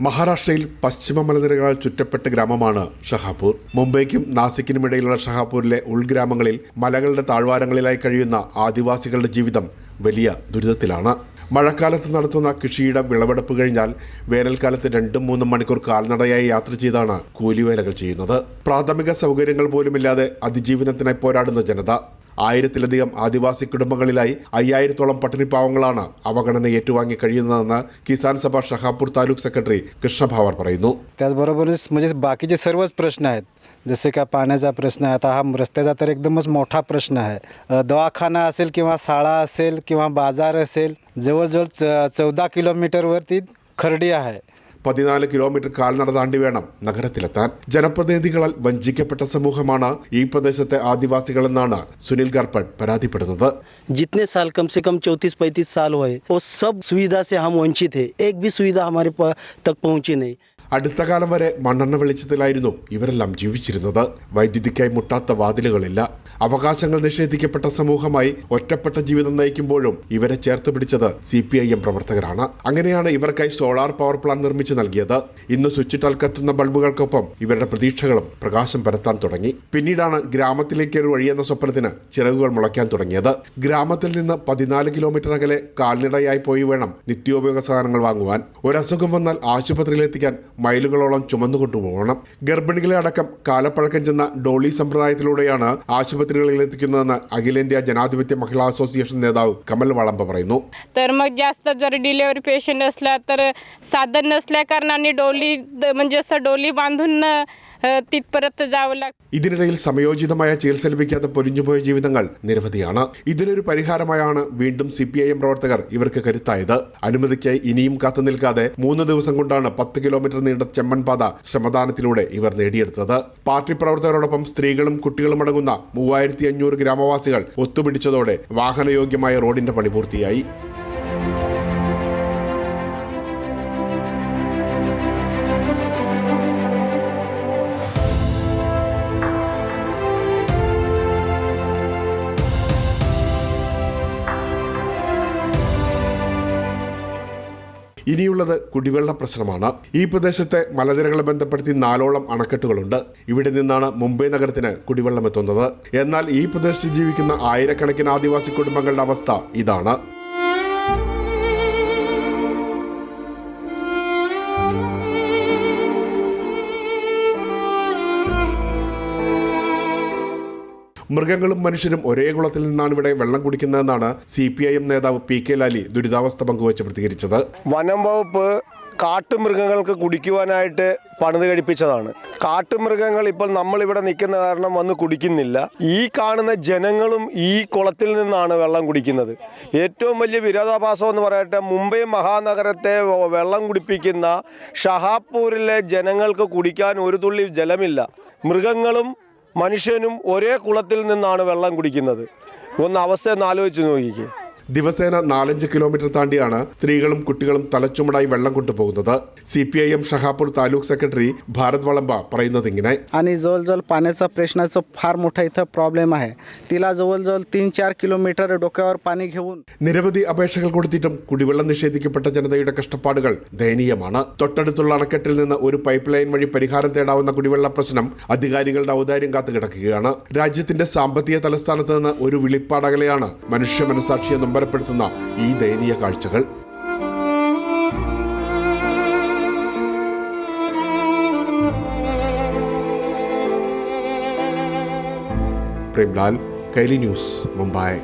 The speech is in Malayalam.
മഹാരാഷ്ട്രയിൽ പശ്ചിമ മലനിരകളാൽ ചുറ്റപ്പെട്ട ഗ്രാമമാണ് ഷഹാപൂർ. മുംബൈക്കും നാസിക്കിനും ഇടയിലുള്ള ഷഹാപൂരിലെ ഉൾഗ്രാമങ്ങളിൽ മലകളുടെ താഴ്വാരങ്ങളിലായി കഴിയുന്ന ആദിവാസികളുടെ ജീവിതം വലിയ ദുരിതത്തിലാണ്. മഴക്കാലത്ത് നടത്തുന്ന കൃഷിയുടെ വിളവെടുപ്പ് കഴിഞ്ഞാൽ വേനൽക്കാലത്ത് 2-3 മണിക്കൂർ കാൽനടയായി യാത്ര ചെയ്താണ് കൂലിവേലകൾ ചെയ്യുന്നത്. പ്രാഥമിക സൗകര്യങ്ങൾ പോലുമില്ലാതെ അതിജീവനത്തിനായി പോരാടുന്ന ജനത. 1000-ലധികം ആദിവാസി കുടുംബങ്ങളിലായി 5000-ഓളം പട്ടിണിപ്പാവങ്ങളാണ് അവഗണന ഏറ്റുവാങ്ങി കഴിയുന്നതെന്ന് കിസാൻ സഭ ഷഹാപൂർ तालुक सेक्रेटरी कृष्ण भावर പറയുന്നു. त्याचबरोबरच म्हणजे बाकीचे सर्वच प्रश्न आहेत. जसे का पाण्याचा प्रश्न आहे, आता हा रस्त्याचा तर एकदमच मोठा प्रश्न आहे. दवाखाना असेल किंवा शाळा असेल किंवा बाजार असेल, जवळजवळ 14 किलोमीटरवरती खर्डी आहे. 14 കിലോമീറ്റർ കാൽനട താണ്ടി വേണം നഗരത്തിലെത്താൻ. ജനപ്രതിനിധികളാൽ വഞ്ചിക്കപ്പെട്ട സമൂഹമാണ് ഈ പ്രദേശത്തെ ആദിവാസികളെന്നാണ് സുനിൽ ഗർപ്പഡ് പരാതിപ്പെടുന്നത്. जितने साल कम से कम 34-35 साल हुए, वो सब सुविधा से हम वंचित है. एक भी सुविधा हमारे तक पहुंची नहीं. അടുത്ത കാലം വരെ മണ്ണെണ്ണ വെളിച്ചത്തിലായിരുന്നു ഇവരെല്ലാം ജീവിച്ചിരുന്നത്. വൈദ്യുതിക്കായി മുട്ടാത്ത വാതിലുകളില്ല. അവകാശങ്ങൾ നിഷേധിക്കപ്പെട്ട സമൂഹമായി ഒറ്റപ്പെട്ട ജീവിതം നയിക്കുമ്പോഴും ഇവരെ ചേർത്ത് പിടിച്ചത് CPIM പ്രവർത്തകരാണ്. അങ്ങനെയാണ് ഇവർക്കായി സോളാർ പവർ പ്ലാന്റ് നിർമ്മിച്ചു നൽകിയത്. ഇന്ന് സ്വിച്ചിട്ടാൽ കത്തുന്ന ബൾബുകൾക്കൊപ്പം ഇവരുടെ പ്രതീക്ഷകളും പ്രകാശം പരത്താൻ തുടങ്ങി. പിന്നീടാണ് ഗ്രാമത്തിലേക്ക് ഒരു വഴിയെന്ന സ്വപ്നത്തിന് ചിറകുകൾ മുളയ്ക്കാൻ തുടങ്ങിയത്. ഗ്രാമത്തിൽ നിന്ന് 14 കിലോമീറ്റർ അകലെ കാൽനടയായി പോയി വേണം നിത്യോപയോഗ സാധനങ്ങൾ വാങ്ങുവാൻ. ഒരസുഖം വന്നാൽ ആശുപത്രിയിലെത്തിക്കാൻ മൈലുകളോളം ചുമന്നുകൊണ്ടുപോകണം. ഗർഭിണികളെ അടക്കം കാലപ്പഴക്കം ചെന്ന ഡോളി സമ്പ്രദായത്തിലൂടെയാണ് ആശുപത്രികളിൽ എത്തിക്കുന്നതെന്ന് അഖിലേന്ത്യാ ജനാധിപत्य महिला असोसिएशन നേതാവ് कमल वाळंब പറയുന്നു. तर मग जास्त जर डिलिव्हरी पेशंट असला तर साधन नसल्या कारणाने डोली म्हणजे असं डोली बांधून तिथपर्यंत जावं लागतं. ഇതിനിടയിൽ സമയോചിതമായ ചികിത്സ ലഭിക്കാതെ പൊലിഞ്ഞുപോയ ജീവിതങ്ങൾ നിരവധിയാണ്. ഇതിനൊരു പരിഹാരമായാണ് വീണ്ടും CPIM പ്രവർത്തകർ ഇവർക്ക് കരുത്തായത്. അനുമതിക്കായി ഇനിയും കാത്തു നിൽക്കാതെ 3 ദിവസം കൊണ്ടാണ് 10 കിലോമീറ്റർ നീണ്ട ചെമ്മൺ പാത ശ്രമദാനത്തിലൂടെ ഇവർ നേടിയെടുത്തത്. പാർട്ടി പ്രവർത്തകരോടൊപ്പം സ്ത്രീകളും കുട്ടികളും അടങ്ങുന്ന 3500 ഗ്രാമവാസികൾ ഒത്തുപിടിച്ചതോടെ വാഹനയോഗ്യമായ റോഡിന്റെ പണി പൂർത്തിയായി. ഇനിയുള്ളത് കുടിവെള്ള പ്രശ്നമാണ്. ഈ പ്രദേശത്തെ മലനിരകളെ ബന്ധപ്പെടുത്തി 4ഓളം അണക്കെട്ടുകളുണ്ട്. ഇവിടെ നിന്നാണ് മുംബൈ നഗരത്തിന് കുടിവെള്ളം എത്തുന്നത്. എന്നാൽ ഈ പ്രദേശത്ത് ജീവിക്കുന്ന ആയിരക്കണക്കിന് ആദിവാസി കുടുംബങ്ങളുടെ അവസ്ഥ ഇതാണ്. മൃഗങ്ങളും മനുഷ്യരും ഒരേ കുളത്തിൽ നിന്നാണ് ഇവിടെ വെള്ളം കുടിക്കുന്നതെന്നാണ് CPIM നേതാവ് PK ലാലി ദുരിതാവസ്ഥ പങ്കുവച്ച് പ്രതികരിച്ചത്. വനം വകുപ്പ് കാട്ടുമൃഗങ്ങൾക്ക് കുടിക്കുവാനായിട്ട് പണിത് കഴിപ്പിച്ചതാണ്. കാട്ടുമൃഗങ്ങൾ ഇപ്പോൾ നമ്മളിവിടെ നിൽക്കുന്ന കാരണം വന്ന് കുടിക്കുന്നില്ല. ഈ കാണുന്ന ജനങ്ങളും ഈ കുളത്തിൽ നിന്നാണ് വെള്ളം കുടിക്കുന്നത്. ഏറ്റവും വലിയ വിരോധാഭാസം എന്ന് പറയട്ടെ, മുംബൈ മഹാനഗരത്തെ വെള്ളം കുടിപ്പിക്കുന്ന ഷഹാപൂരിലെ ജനങ്ങൾക്ക് കുടിക്കാൻ ഒരു തുള്ളി ജലമില്ല. മൃഗങ്ങളും മനുഷ്യനും ഒരേ കുളത്തിൽ നിന്നാണ് വെള്ളം കുടിക്കുന്നത്. ഒന്ന് അവസ്ഥ ഒന്ന് ആലോചിച്ച് നോക്കിക്കേ. ദിവസേന 4-5 കിലോമീറ്റർ താണ്ടിയാണ് സ്ത്രീകളും കുട്ടികളും തലച്ചുമടായി വെള്ളം കൊണ്ടുപോകുന്നത്. CPIM ഷഹാപൂർ तालुक सेक्रेटरी भारत वाळंबा പറയുന്നത് ഇങ്ങനെ. आणि जवळजवळ पाण्याचा प्रश्नाचा फार मोठा इथं प्रॉब्लेम आहे. तिला जवळजवळ 3-4 किलोमीटर डोक्यावर पाणी घेऊन നിരവധി അപേക്ഷകൾ കൊടുത്തിട്ടും കുടിവെള്ളം നിഷേധിക്കപ്പെട്ട ജനതയുടെ കഷ്ടപ്പാടുകൾ ദയനീയമാണ്. തൊട്ടടുത്തുള്ള അണക്കെട്ടിൽ നിന്ന് ഒരു പൈപ്പ് ലൈൻ വഴി പരിഹാരം തേടാവുന്ന കുടിവെള്ള പ്രശ്നം അധികാരികളുടെ ഔദാര്യം കാത്തു കിടക്കുകയാണ്. രാജ്യത്തിന്റെ സാമ്പത്തിക തലസ്ഥാനത്ത് നിന്ന് ഒരു വിളിപ്പാടകലെയാണ് മനുഷ്യ മനസാക്ഷിയെ നൊമ്പരപ്പെടുത്തുന്ന ഈ ദയനീയ കാഴ്ചകൾ. प्रेमलाल, कैली न्यूज़, मुंबई.